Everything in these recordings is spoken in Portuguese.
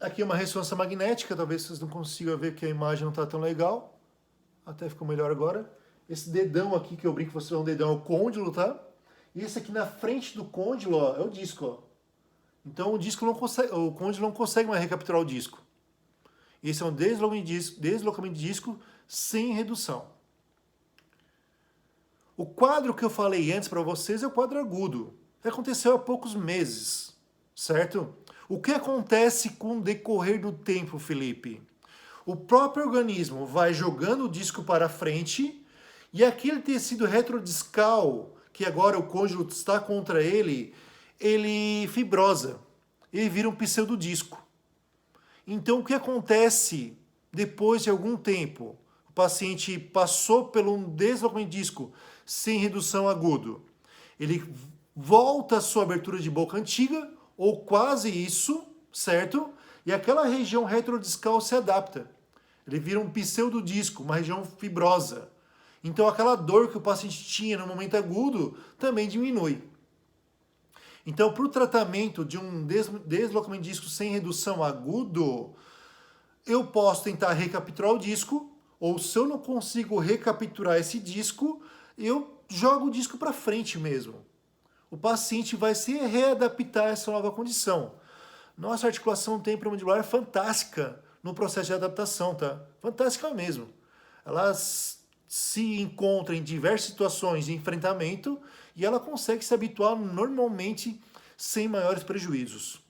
Aqui é uma ressonância magnética, talvez vocês não consigam ver que a imagem não está tão legal. Até ficou melhor agora. Esse dedão aqui que eu brinco, você é um dedão, é o côndilo, tá? E esse aqui na frente do côndilo, ó, é o disco, ó. Então o disco não consegue, o côndilo não consegue mais recapturar o disco. Esse é um deslocamento de disco sem redução. O quadro que eu falei antes para vocês é o quadro agudo, que aconteceu há poucos meses, certo? O que acontece com o decorrer do tempo, Felipe? O próprio organismo vai jogando o disco para frente e aquele tecido retrodiscal, que agora o côndilo está contra ele, ele fibrosa, ele vira um pseudodisco. Então, o que acontece depois de algum tempo? O paciente passou pelo um deslocamento de disco sem redução agudo. Ele volta à sua abertura de boca antiga, ou quase isso, certo? E aquela região retrodiscal se adapta. Ele vira um pseudodisco, uma região fibrosa. Então, aquela dor que o paciente tinha no momento agudo também diminui. Então, para o tratamento de um deslocamento de disco sem redução agudo, eu posso tentar recapturar o disco, ou se eu não consigo recapturar esse disco, eu jogo o disco para frente mesmo. O paciente vai se readaptar a essa nova condição. Nossa articulação temporomandibular é fantástica no processo de adaptação, tá? Fantástica mesmo. Ela se encontra em diversas situações de enfrentamento e ela consegue se habituar normalmente sem maiores prejuízos.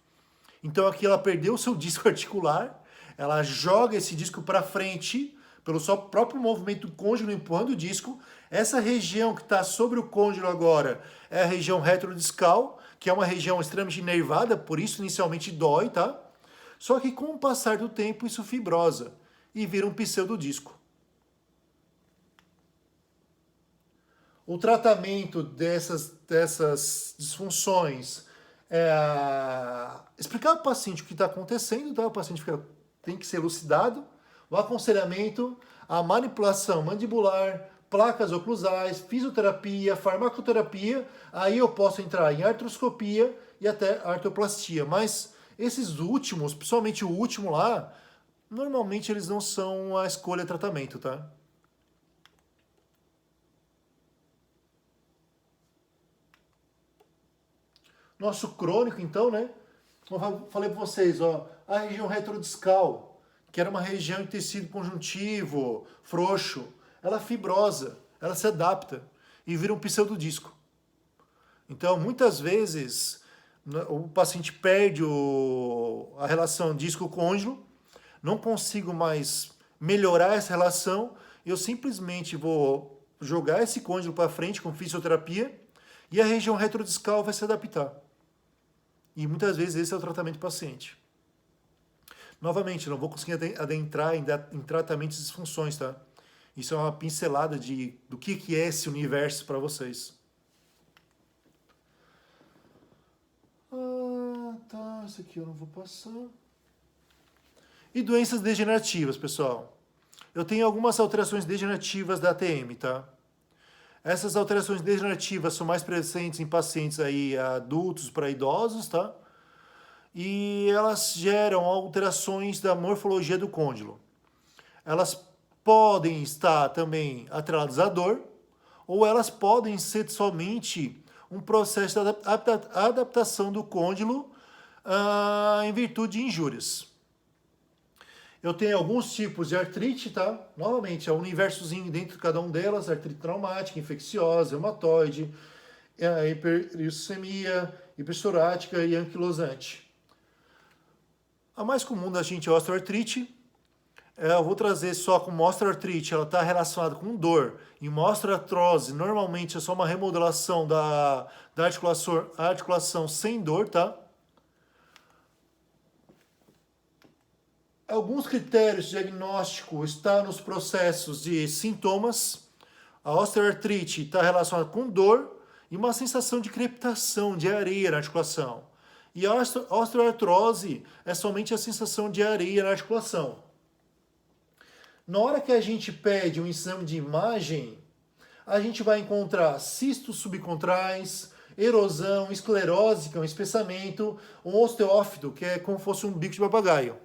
Então aqui ela perdeu o seu disco articular, ela joga esse disco para frente pelo seu próprio movimento do côndilo empurrando o disco. Essa região que está sobre o côndilo agora é a região retrodiscal, que é uma região extremamente nervada, por isso inicialmente dói, tá? Só que com o passar do tempo isso fibrosa e vira um pseudodisco. O tratamento dessas disfunções é explicar ao paciente o que está acontecendo, tá? O paciente tem que ser elucidado. O aconselhamento, a manipulação mandibular, placas oclusais, fisioterapia, farmacoterapia, aí eu posso entrar em artroscopia e até artroplastia. Mas esses últimos, principalmente o último lá, normalmente eles não são a escolha de tratamento, tá? Nosso crônico, então, né? Como eu falei para vocês, ó, a região retrodiscal, que era uma região de tecido conjuntivo, frouxo, ela é fibrosa, ela se adapta e vira um pseudodisco. Então, muitas vezes, o paciente perde a relação disco-côndilo, não consigo mais melhorar essa relação, eu simplesmente vou jogar esse côndilo para frente com fisioterapia e a região retrodiscal vai se adaptar. E muitas vezes esse é o tratamento do paciente. Novamente, não vou conseguir adentrar em tratamentos de disfunções, tá? Isso é uma pincelada do que é esse universo para vocês. Ah, tá. Isso aqui eu não vou passar. E doenças degenerativas, pessoal. Eu tenho algumas alterações degenerativas da ATM, tá? Essas alterações degenerativas são mais presentes em pacientes aí adultos para idosos, tá? E elas geram alterações da morfologia do côndilo. Elas podem estar também atreladas à dor, ou elas podem ser somente um processo de adaptação do côndilo em virtude de injúrias. Eu tenho alguns tipos de artrite, tá? Novamente, é um universozinho dentro de cada um delas: artrite traumática, infecciosa, reumatoide, hiperuricemia, hipersorática e anquilosante. A mais comum da gente é a osteoartrite. Eu vou trazer só como osteoartrite, ela está relacionada com dor. Em uma osteoartrose, normalmente é só uma remodelação da articulação sem dor, tá? Alguns critérios de diagnóstico estão nos processos de sintomas. A osteoartrite está relacionada com dor e uma sensação de crepitação, de areia na articulação. E a osteoartrose é somente a sensação de areia na articulação. Na hora que a gente pede um exame de imagem, a gente vai encontrar cistos subcontrais, erosão, esclerose, que é um espessamento, um osteófito, que é como se fosse um bico de papagaio.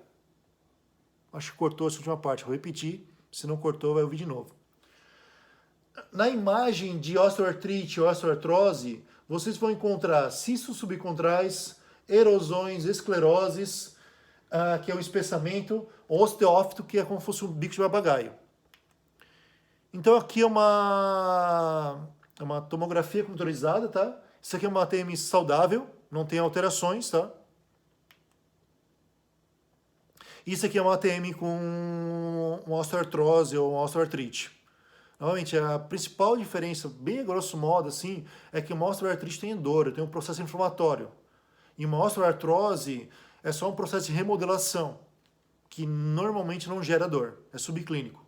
Acho que cortou essa última parte, vou repetir, se não cortou vai ouvir de novo. Na imagem de osteoartrite ou osteoartrose, vocês vão encontrar cistos subcontrais, erosões, escleroses, que é um espessamento, osteófito, que é como se fosse um bico de papagaio. Então aqui é uma tomografia computadorizada, tá? Isso aqui é uma ATM saudável, não tem alterações, tá? Isso aqui é uma ATM com uma osteoartrose ou uma osteoartrite. Novamente, a principal diferença, bem a grosso modo, assim, é que uma osteoartrite tem dor, tem um processo inflamatório. E uma osteoartrose é só um processo de remodelação, que normalmente não gera dor, é subclínico.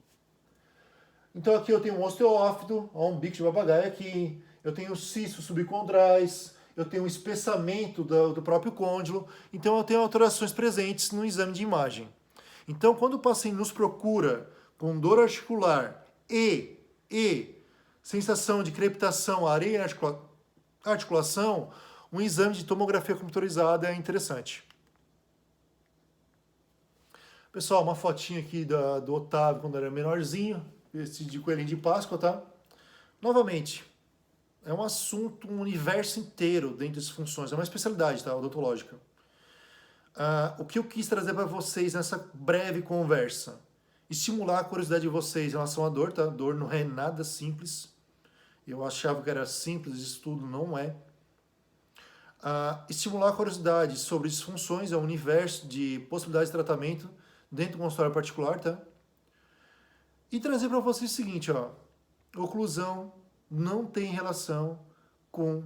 Então aqui eu tenho um osteófito, um bico de papagaio aqui, eu tenho cistos subcontrais, eu tenho um espessamento do próprio côndilo, então eu tenho alterações presentes no exame de imagem. Então quando o paciente nos procura com dor articular e sensação de crepitação, areia na articulação, um exame de tomografia computadorizada é interessante. Pessoal, uma fotinha aqui do Otávio quando era menorzinho, esse de coelhinho de Páscoa, tá? Novamente, é um assunto, um universo inteiro dentro das funções, é uma especialidade, tá? Odontológica. O que eu quis trazer para vocês nessa breve conversa? Estimular a curiosidade de vocês em relação à dor, tá? Dor não é nada simples. Eu achava que era simples, isso tudo não é. Estimular a curiosidade sobre disfunções, é um universo de possibilidades de tratamento dentro do consultório particular, tá? E trazer para vocês o seguinte, ó. Oclusão não tem relação com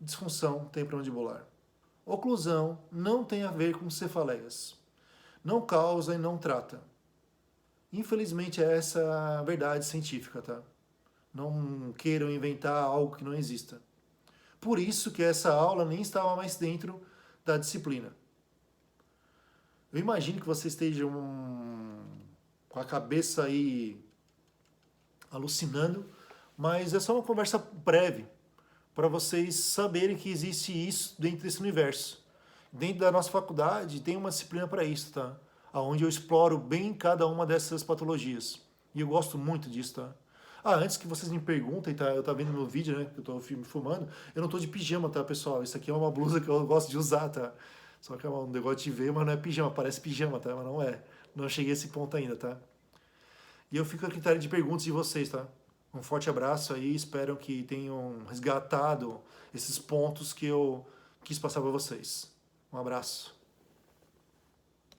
disfunção temporomandibular. Oclusão não tem a ver com cefaleias. Não causa e não trata. Infelizmente, é essa a verdade científica, tá? Não queiram inventar algo que não exista. Por isso que essa aula nem estava mais dentro da disciplina. Eu imagino que vocês estejam com a cabeça aí alucinando, mas é só uma conversa breve para vocês saberem que existe isso dentro desse universo. Dentro da nossa faculdade tem uma disciplina para isso, tá? Onde eu exploro bem cada uma dessas patologias. E eu gosto muito disso, tá? Antes que vocês me perguntem, tá? Eu tô vendo meu vídeo, né? Que eu tô filmando. Eu não tô de pijama, tá, pessoal? Isso aqui é uma blusa que eu gosto de usar, tá? Só que é um negócio de ver, mas não é pijama. Parece pijama, tá? Mas não é. Não cheguei a esse ponto ainda, tá? E eu fico a critério de perguntas de vocês, tá? Um forte abraço aí. Espero que tenham resgatado esses pontos que eu quis passar para vocês. Um abraço.